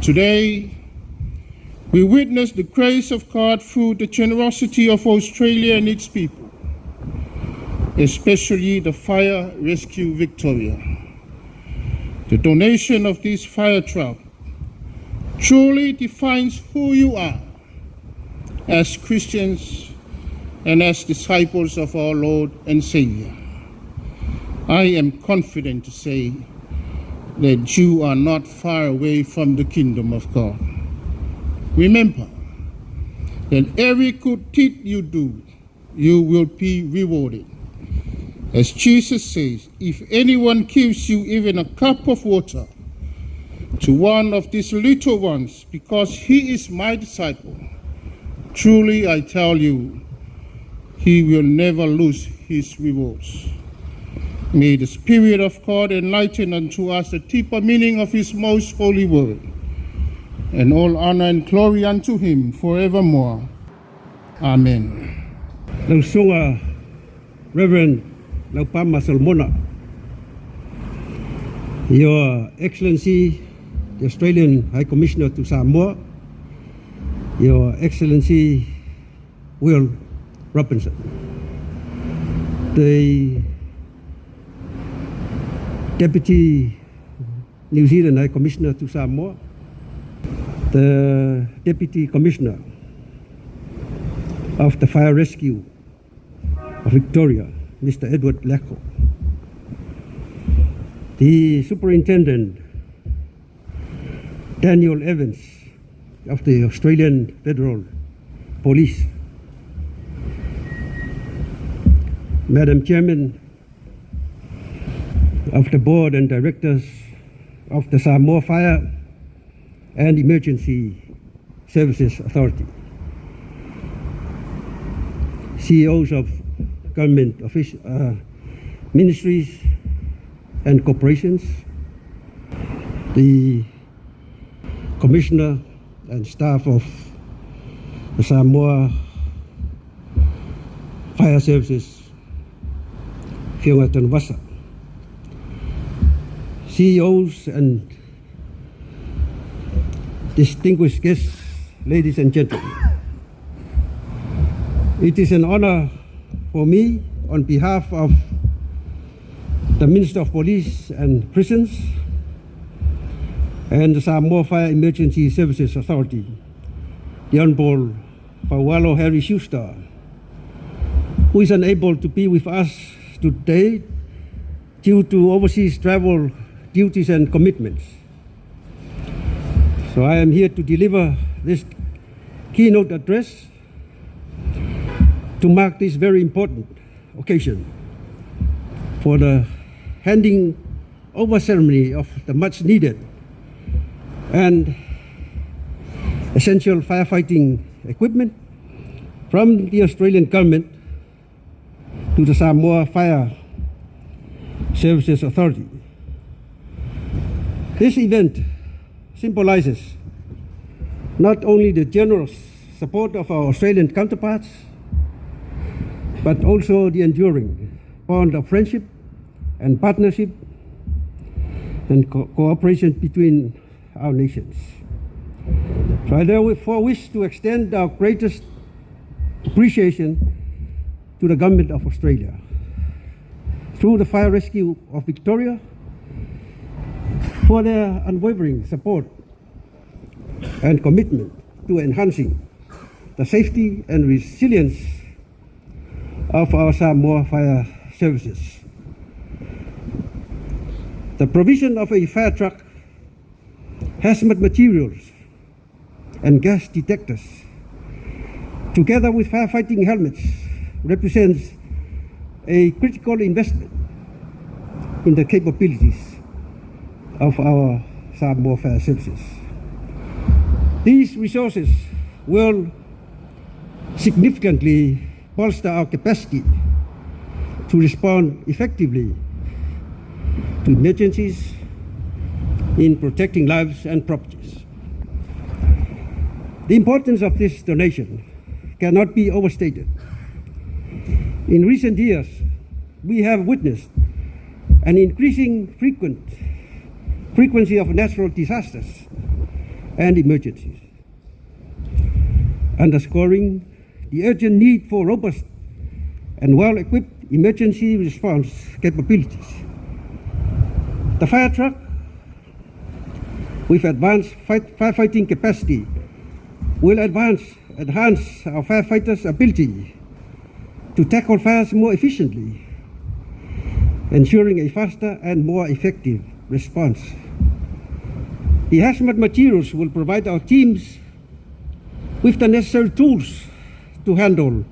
Today, we witness the grace of God through the generosity of Australia and its people, especially the Fire Rescue Victoria. The donation of this fire truck truly defines who you are as Christians and as disciples of our Lord and Savior. I am confident to say that you are not far away from the kingdom of God. Remember that every good deed you do, you will be rewarded. As Jesus says, if anyone gives you even a cup of water to one of these little ones, because he is my disciple, truly I tell you, he will never lose his rewards. May the Spirit of God enlighten unto us the deeper meaning of his most holy word, and all honor and glory unto him forevermore. Amen. Reverend Laupama Salmona, Your Excellency, the Australian High Commissioner to Samoa, Your Excellency Will Robinson, the Deputy New Zealand High Commissioner to Samoa, the Deputy Commissioner of the Fire Rescue of Victoria, Mr. Edward Lecco, the Superintendent Daniel Evans of the Australian Federal Police, Madam Chairman of the Board and Directors of the Samoa Fire and Emergency Services Authority, CEOs of government ministries and corporations, the Commissioner and staff of the Samoa Fire Services, S.F.E.S.A, CEOs and distinguished guests, ladies and gentlemen. It is an honor for me, on behalf of the Minister of Police and Prisons and the Samoa Fire Emergency Services Authority, the Honorable Paualo Harry Schuster, who is unable to be with us today due to overseas travel duties and commitments. So I am here to deliver this keynote address to mark this very important occasion for the handing over ceremony of the much needed and essential firefighting equipment from the Australian government to the Samoa Fire Services Authority. This event symbolizes not only the generous support of our Australian counterparts, but also the enduring bond of friendship and partnership and cooperation between our nations. So I therefore wish to extend our greatest appreciation to the Government of Australia through the Fire Rescue of Victoria for their unwavering support and commitment to enhancing the safety and resilience of our Samoa Fire Services. The provision of a fire truck, hazmat materials, and gas detectors, together with firefighting helmets, represents a critical investment in the capabilities of our Samoa Fire Services. These resources will significantly bolster our capacity to respond effectively to emergencies in protecting lives and properties. The importance of this donation cannot be overstated. In recent years, we have witnessed an increasing frequency of natural disasters and emergencies, underscoring the urgent need for robust and well-equipped emergency response capabilities. The fire truck, with advanced firefighting capacity, will enhance our firefighters' ability to tackle fires more efficiently, ensuring a faster and more effective response. The hazmat materials will provide our teams with the necessary tools to handle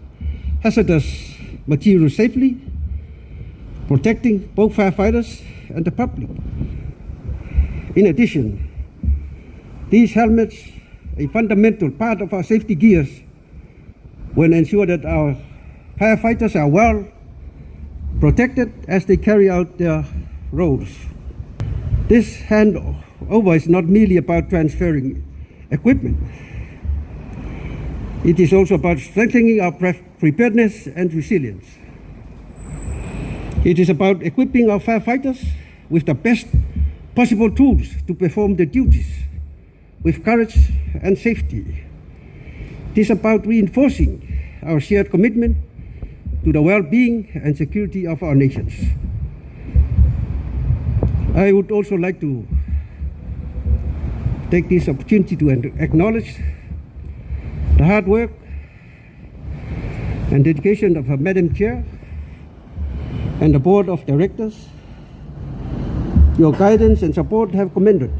hazardous materials safely, protecting both firefighters and the public. In addition, these helmets, a fundamental part of our safety gears, will ensure that our firefighters are well protected as they carry out their roles. This handover is not merely about transferring equipment. It is also about strengthening our preparedness and resilience. It is about equipping our firefighters with the best possible tools to perform their duties with courage and safety. It is about reinforcing our shared commitment to the well-being and security of our nations. I would also like to take this opportunity to acknowledge the hard work and dedication of our Madam Chair and the Board of Directors. Your guidance and support have commended.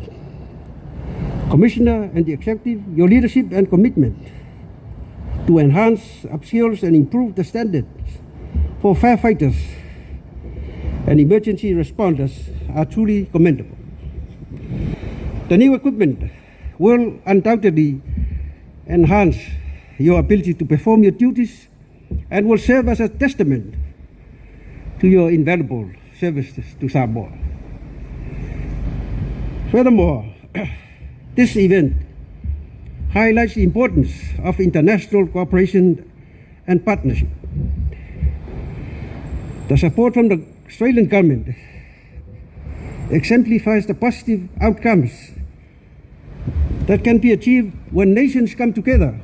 Commissioner and the Executive, your leadership and commitment to enhance upskills and improve the standards for firefighters and emergency responders are truly commendable. The new equipment will undoubtedly enhance your ability to perform your duties and will serve as a testament to your invaluable services to Samoa. Furthermore, this event highlights the importance of international cooperation and partnership. The support from the Australian government exemplifies the positive outcomes that can be achieved when nations come together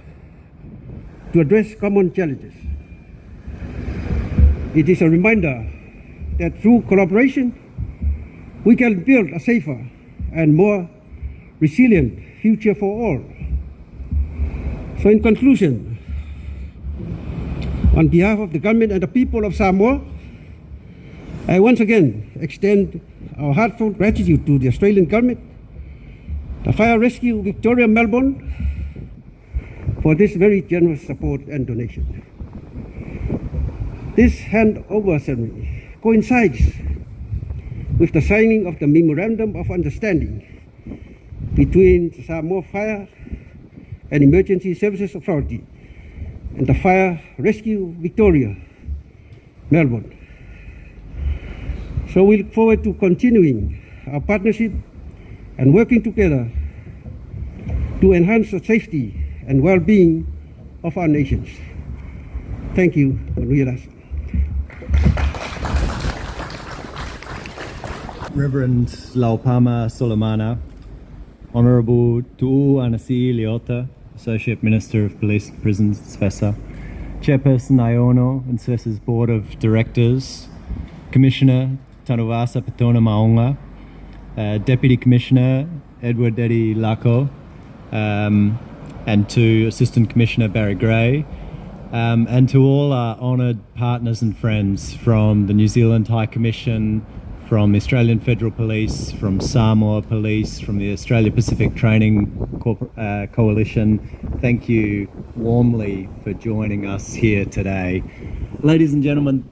to address common challenges. It is a reminder that through collaboration, we can build a safer and more resilient future for all. So in conclusion, on behalf of the government and the people of Samoa, I once again extend our heartfelt gratitude to the Australian government, the Fire Rescue Victoria Melbourne, for this very generous support and donation. This handover ceremony coincides with the signing of the Memorandum of Understanding between the Samoa Fire and Emergency Services Authority and the Fire Rescue Victoria Melbourne. So we look forward to continuing our partnership and working together to enhance the safety and well-being of our nations. Thank you, Manuela. Reverend Laupama Solomana, Honorable Tu'u Anasi Leota, Associate Minister of Police and Prisons, S.F.E.S.A, Chairperson Iono and S.F.E.S.A's Board of Directors, Commissioner Tanuvasa Petona Maonga, Deputy Commissioner Edward Eddie Lako, and to Assistant Commissioner Barry Gray, and to all our honoured partners and friends from the New Zealand High Commission, from the Australian Federal Police, from Samoa Police, from the Australia Pacific Training Coalition. Thank you warmly for joining us here today. Ladies and gentlemen,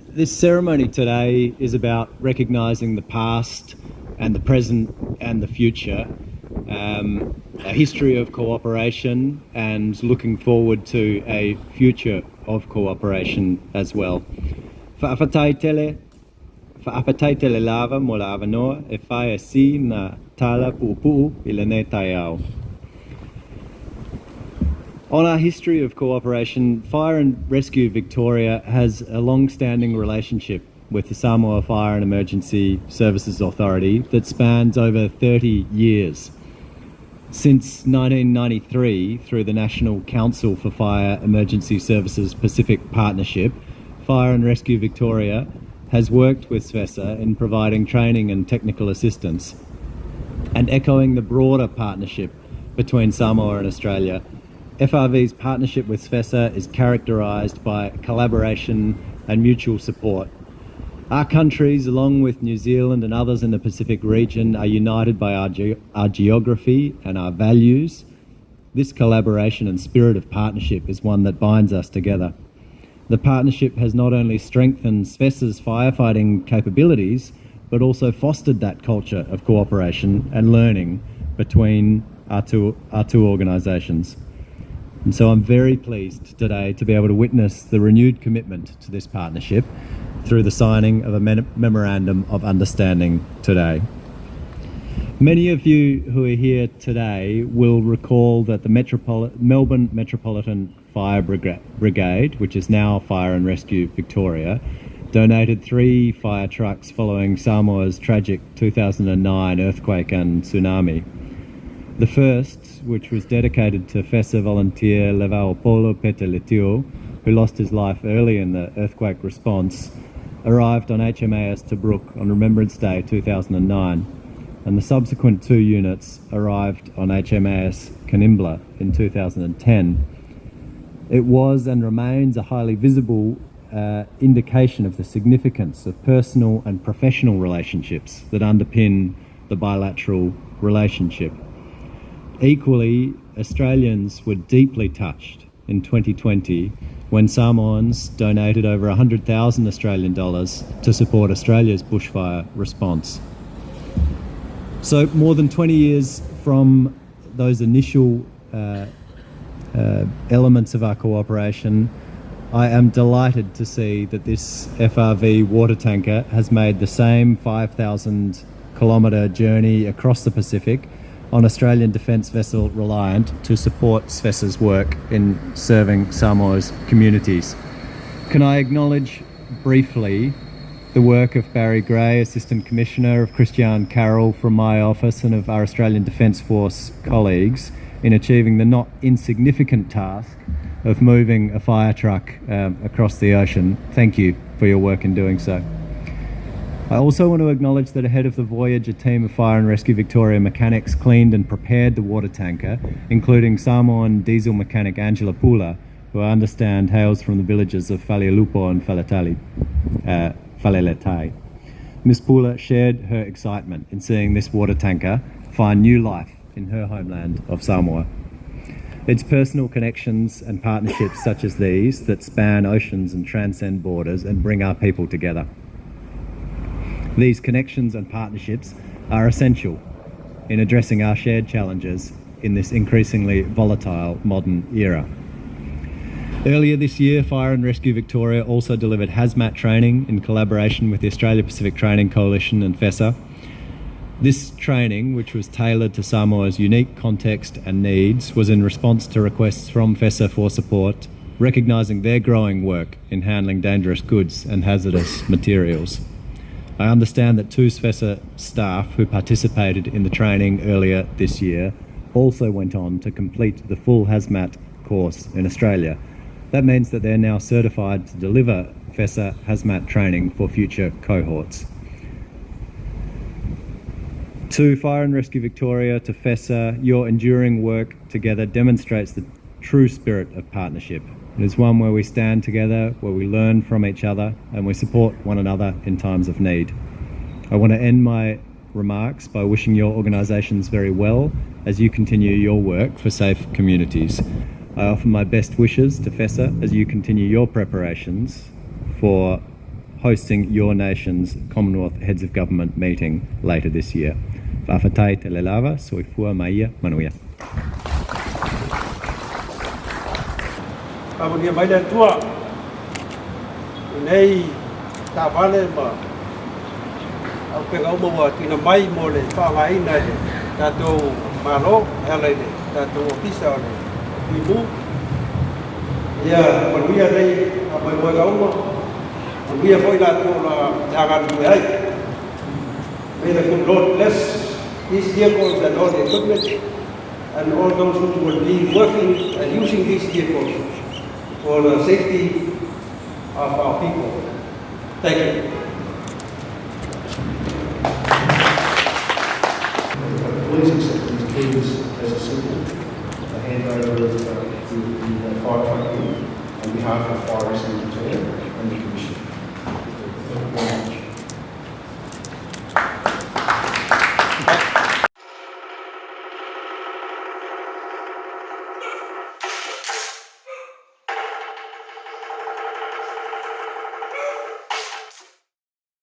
this ceremony today is about recognising the past and the present and the future, a history of cooperation and looking forward to a future of cooperation as well. Whaapatai tele lava mo la avanoa e whae si na tala pu'upu'u I lenei taiao. On our history of cooperation, Fire and Rescue Victoria has a long-standing relationship with the Samoa Fire and Emergency Services Authority that spans over 30 years. Since 1993, through the National Council for Fire Emergency Services Pacific Partnership, Fire and Rescue Victoria has worked with S.F.E.S.A in providing training and technical assistance. And echoing the broader partnership between Samoa and Australia, FRV's partnership with S.F.E.S.A is characterised by collaboration and mutual support. Our countries, along with New Zealand and others in the Pacific region, are united by our geography and our values. This collaboration and spirit of partnership is one that binds us together. The partnership has not only strengthened S.F.E.S.A's firefighting capabilities, but also fostered that culture of cooperation and learning between our two organisations. And so I'm very pleased today to be able to witness the renewed commitment to this partnership through the signing of a memorandum of understanding today. Many of you who are here today will recall that the Melbourne Metropolitan Fire Brigade, which is now Fire and Rescue Victoria, donated 3 fire trucks following Samoa's tragic 2009 earthquake and tsunami. The first, which was dedicated to S.F.E.S.A volunteer Levaopolo Petelitio, who lost his life early in the earthquake response, arrived on HMAS Tobruk on Remembrance Day 2009, and the subsequent 2 units arrived on HMAS Canimbla in 2010. It was and remains a highly visible indication of the significance of personal and professional relationships that underpin the bilateral relationship. Equally, Australians were deeply touched in 2020 when Samoans donated over 100,000 Australian dollars to support Australia's bushfire response. So more than 20 years from those initial elements of our cooperation, I am delighted to see that this FRV water tanker has made the same 5,000 kilometre journey across the Pacific on Australian Defence Vessel Reliant to support S.F.E.S.A's work in serving Samoa's communities. Can I acknowledge briefly the work of Barry Gray, Assistant Commissioner, of Christian Carroll from my office, and of our Australian Defence Force colleagues in achieving the not insignificant task of moving a fire truck across the ocean. Thank you for your work in doing so. I also want to acknowledge that ahead of the voyage, a team of Fire and Rescue Victoria mechanics cleaned and prepared the water tanker, including Samoan diesel mechanic Angela Pula, who I understand hails from the villages of Falealupo and Faleletai. Ms. Pula shared her excitement in seeing this water tanker find new life in her homeland of Samoa. It's personal connections and partnerships such as these that span oceans and transcend borders and bring our people together. These connections and partnerships are essential in addressing our shared challenges in this increasingly volatile modern era. Earlier this year, Fire and Rescue Victoria also delivered hazmat training in collaboration with the Australia Pacific Training Coalition and S.F.E.S.A. This training, which was tailored to Samoa's unique context and needs, was in response to requests from S.F.E.S.A for support, recognising their growing work in handling dangerous goods and hazardous materials. I understand that 2 S.F.E.S.A staff who participated in the training earlier this year also went on to complete the full hazmat course in Australia. That means that they're now certified to deliver S.F.E.S.A hazmat training for future cohorts. To Fire and Rescue Victoria, to S.F.E.S.A, your enduring work together demonstrates the true spirit of partnership. It is one where we stand together, where we learn from each other, and we support one another in times of need. I want to end my remarks by wishing your organisations very well as you continue your work for safe communities. I offer my best wishes to S.F.E.S.A as you continue your preparations for hosting your nation's Commonwealth Heads of Government meeting later this year. Whawhatai te lelava, soifua maia manuia. Pamonia mai le tua nei ta vale ma au pe au mo tina mai mo le pa mai nei ta to maro ele le ta to ofisa le ibu ya panuia nei a mai mo ga umo panuia foi la to la jagan du ai may the good Lord bless these vehicles and all the equipment and all those who will be working and using these vehicles for the safety of our people. Thank you. Please accept these keys as a symbol, a handover to the fire company on behalf of Fire Rescue and the Commission.